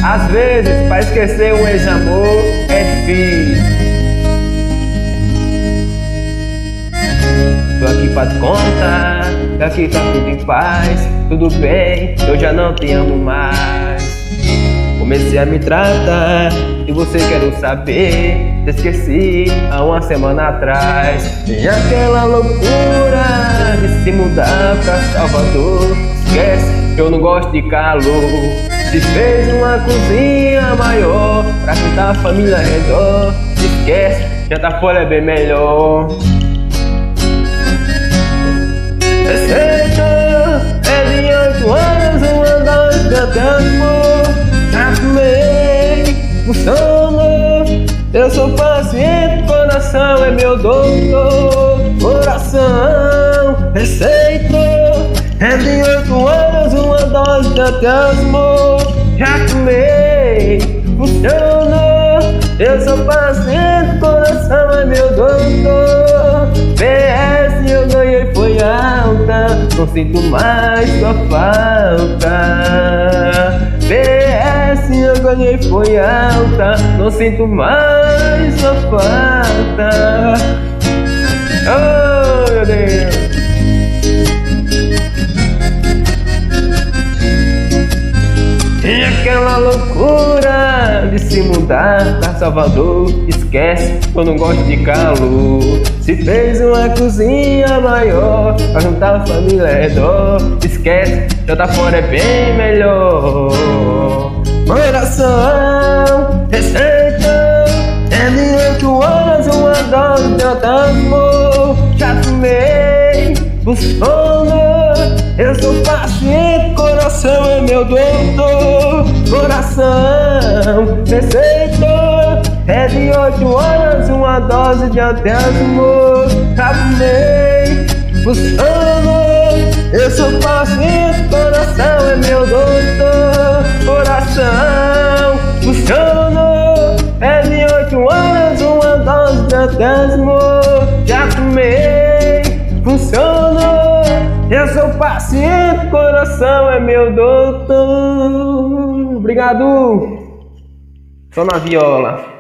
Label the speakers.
Speaker 1: Às vezes, pra esquecer um ex-amor é difícil. Tô aqui pra te contar, aqui tá tudo em paz. Tudo bem, eu já não te amo mais. Comecei a me tratar e você quero saber. Te esqueci há uma semana atrás. E aquela loucura de se mudar pra Salvador. Esquece que eu não gosto de calor. Se fez uma cozinha maior pra juntar a família ao redor. Esquece, jantar fora é bem melhor. Receita é de 8 anos, uma dose de até amor. Já comei, funcionou. Eu sou paciente, coração é meu doutor. Coração, receita é de 8 anos, uma dose de até amor. Já comei, funcionou. Eu sou paciente, coração é meu doutor. PS eu ganhei foi alta, não sinto mais sua falta. PS eu ganhei foi alta, não sinto mais sua falta. Oh meu Deus. E aquela loucura de se mudar pra Salvador. Esquece, eu não gosto de calor. Se fez uma cozinha maior pra juntar a família ao redor. Esquece, jantar fora é bem melhor. Coração, receita é de 8 anos, uma dose de amor. Já tomei, funciona. Eu sou paciente, coração é meu doutor. Coração, receita é de 8 anos, uma dose de amor. Já tomei, funciona. Eu sou paciente, coração é meu doutor. Coração, funciona. É de 8 anos, uma dose de amor. Já tomei, funciona. Eu sou paciente, coração é meu doutor. Obrigado. Só na viola.